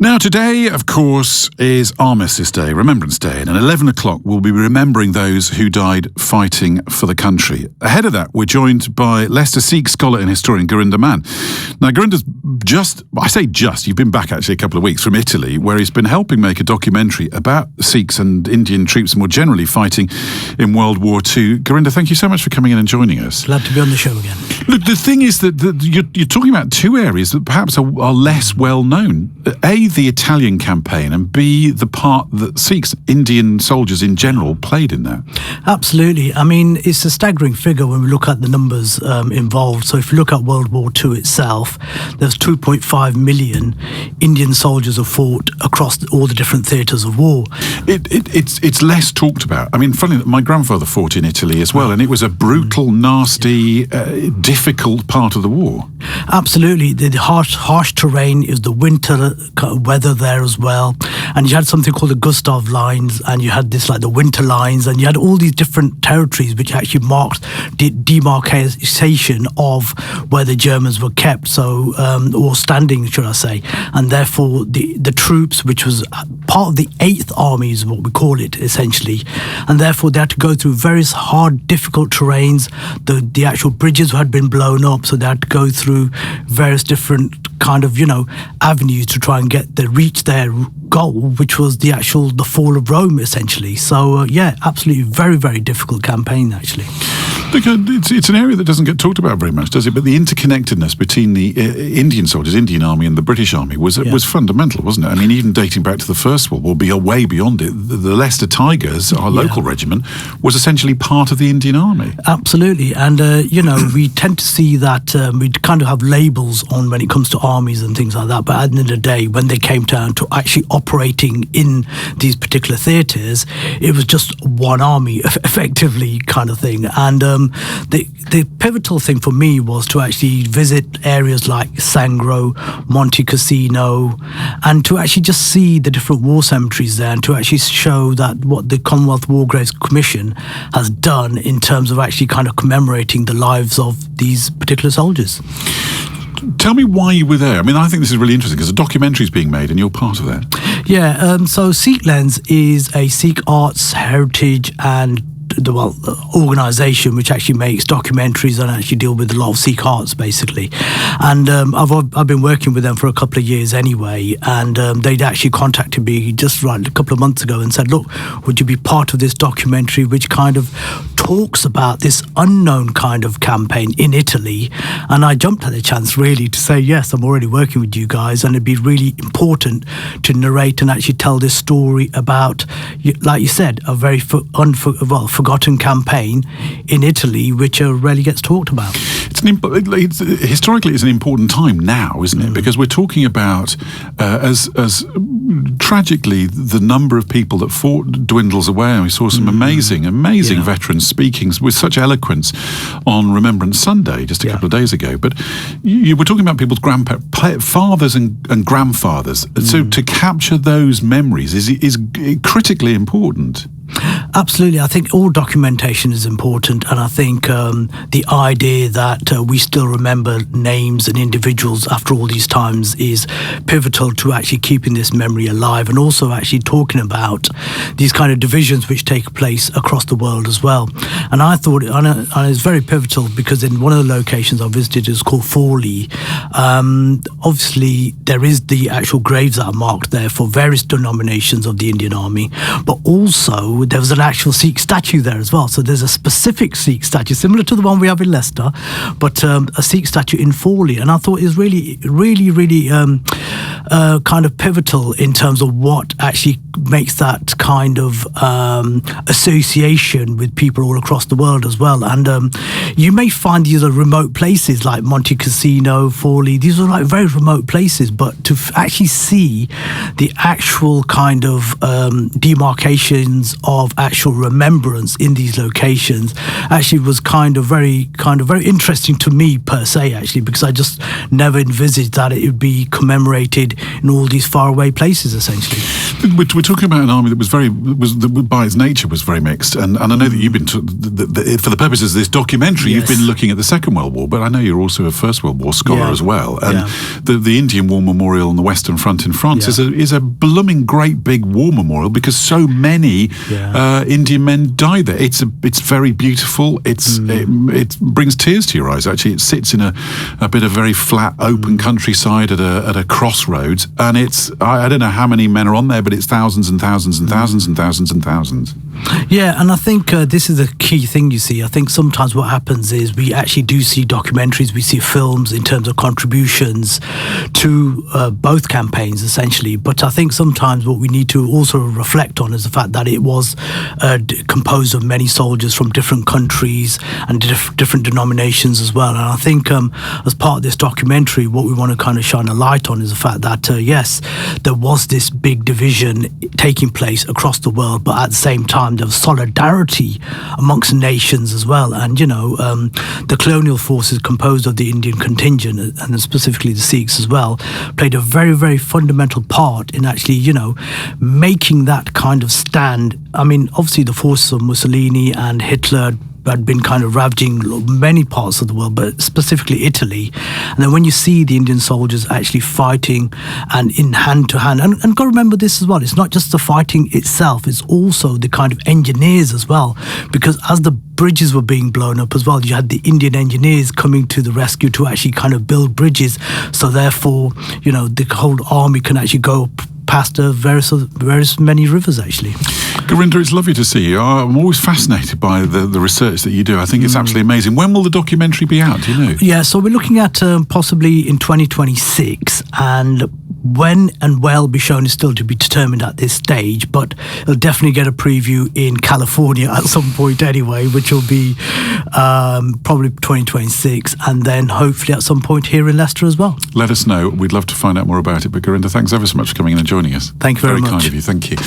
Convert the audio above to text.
Now, today, of course, is Armistice Day, Remembrance Day, and at 11 o'clock we'll be remembering those who died fighting for the country. Ahead of that, we're joined by Leicester Sikh scholar and historian Gurinder Mann. Now, Gurinder's you've been back actually a couple of weeks from Italy, where he's been helping make a documentary about Sikhs and Indian troops more generally fighting in World War II. Gurinder, thank you so much for coming in and joining us. Glad to be on the show again. Look, the thing is that you're talking about two areas that perhaps are less well known. A, the Italian campaign, and B, the part that Sikhs, Indian soldiers in general, played in that. Absolutely. I mean, it's a staggering figure when we look at the numbers involved. So if you look at World War II itself, there's 2.5 million Indian soldiers who fought across all the different theatres of war. It's less talked about. I mean, funny, my grandfather fought in Italy as well, and it was a brutal, nasty, difficult part of the war. Absolutely. The harsh terrain is the winter weather there as well. And you had something called the Gustav lines, and you had this like the winter lines, and you had all these different territories which actually marked the demarcation of where the Germans were kept, or standing, should I say. And therefore the troops, which was part of the 8th Army is what we call it essentially, and therefore they had to go through various hard, difficult terrains. The actual bridges had been blown up, so they had to go through various different kind of, avenues to try and reach their goal, which was the fall of Rome, essentially. So, absolutely very, very difficult campaign, actually. Because it's an area that doesn't get talked about very much, does it? But the interconnectedness between the Indian soldiers, Indian Army, and the British Army was fundamental, wasn't it? I mean, even dating back to the First World War, way beyond it, the Leicester Tigers, our local regiment, was essentially part of the Indian Army. Absolutely. And, we tend to see that we kind of have labels on when it comes to armies and things like that. But at the end of the day, when they came down to actually operating in these particular theatres, it was just one army, effectively, kind of thing. And the pivotal thing for me was to actually visit areas like Sangro, Monte Cassino, and to actually just see the different war cemeteries there, and to actually show that what the Commonwealth War Graves Commission has done in terms of actually kind of commemorating the lives of these particular soldiers. Tell me why you were there. I mean, I think this is really interesting because a documentary is being made and you're part of that. Yeah, so Sikhlens is a Sikh arts, heritage and organisation which actually makes documentaries and actually deal with a lot of Sikh arts, basically. And I've been working with them for a couple of years anyway, and they'd actually contacted me just a couple of months ago and said, look, would you be part of this documentary which kind of talks about this unknown kind of campaign in Italy? And I jumped at the chance really to say, yes, I'm already working with you guys, and it'd be really important to narrate and actually tell this story about, like you said, a very forgotten campaign in Italy, which rarely gets talked about. Historically, it's an important time now, isn't it? Because we're talking about, as tragically, the number of people that fought dwindles away, and we saw some amazing veterans speaking with such eloquence on Remembrance Sunday just a couple of days ago. But you were talking about people's fathers and grandfathers. So to capture those memories is critically important. Absolutely. I think all documentation is important, and I think the idea that we still remember names and individuals after all these times is pivotal to actually keeping this memory alive, and also actually talking about these kind of divisions which take place across the world as well. And I thought and it's very pivotal because in one of the locations I visited is called Forli. Obviously, there is the actual graves that are marked there for various denominations of the Indian Army, but also there was an actual Sikh statue there as well. So there's a specific Sikh statue, similar to the one we have in Leicester, but a Sikh statue in Forli. And I thought it was really, really, really kind of pivotal in terms of what actually makes that kind of association with people all across the world as well. And you may find these are remote places like Monte Cassino, Forli. These are like very remote places, but to actually see the actual kind of demarcations of actual remembrance in these locations actually was kind of very interesting to me per se, actually, because I just never envisaged that it would be commemorated in all these faraway places, essentially. We're talking about an army that by its nature was very mixed, and I know that you've been for the purposes of this documentary, you've been looking at the Second World War, but I know you're also a First World War scholar as well. And the Indian War Memorial on the Western Front in France is a blooming great big war memorial because so many Indian men died there. It's very beautiful. It brings tears to your eyes. Actually, it sits in a bit of very flat, open countryside at a crossroads, and I don't know how many men are on there, but it's thousands and thousands and thousands and thousands and thousands. Yeah, and I think this is a key thing, you see. I think sometimes what happens is we actually do see documentaries, we see films in terms of contributions to both campaigns, essentially. But I think sometimes what we need to also reflect on is the fact that it was composed of many soldiers from different countries and different denominations as well. And I think as part of this documentary, what we want to kind of shine a light on is the fact that, yes, there was this big division taking place across the world, but at the same time, there was solidarity amongst nations as well. And, the colonial forces composed of the Indian contingent, and specifically the Sikhs as well, played a very, very fundamental part in actually, making that kind of stand. I mean, obviously the forces of Mussolini and Hitler had been kind of ravaging many parts of the world, but specifically Italy. And then when you see the Indian soldiers actually fighting and in hand to hand, and got to remember this as well, it's not just the fighting itself, it's also the kind of engineers as well, because as the bridges were being blown up as well, you had the Indian engineers coming to the rescue to actually kind of build bridges, so therefore, the whole army can actually go past various many rivers, actually. Gurinder, it's lovely to see you. I'm always fascinated by the research that you do. I think it's absolutely amazing. When will the documentary be out? Do you know? Yeah, so we're looking at possibly in 2026, and when and where it'll be shown is still to be determined at this stage, but it'll definitely get a preview in California at some point anyway, which will be probably 2026, and then hopefully at some point here in Leicester as well. Let us know. We'd love to find out more about it. But Gurinder, thanks ever so much for coming in and joining us. Thank you very much. Very kind of you. Thank you.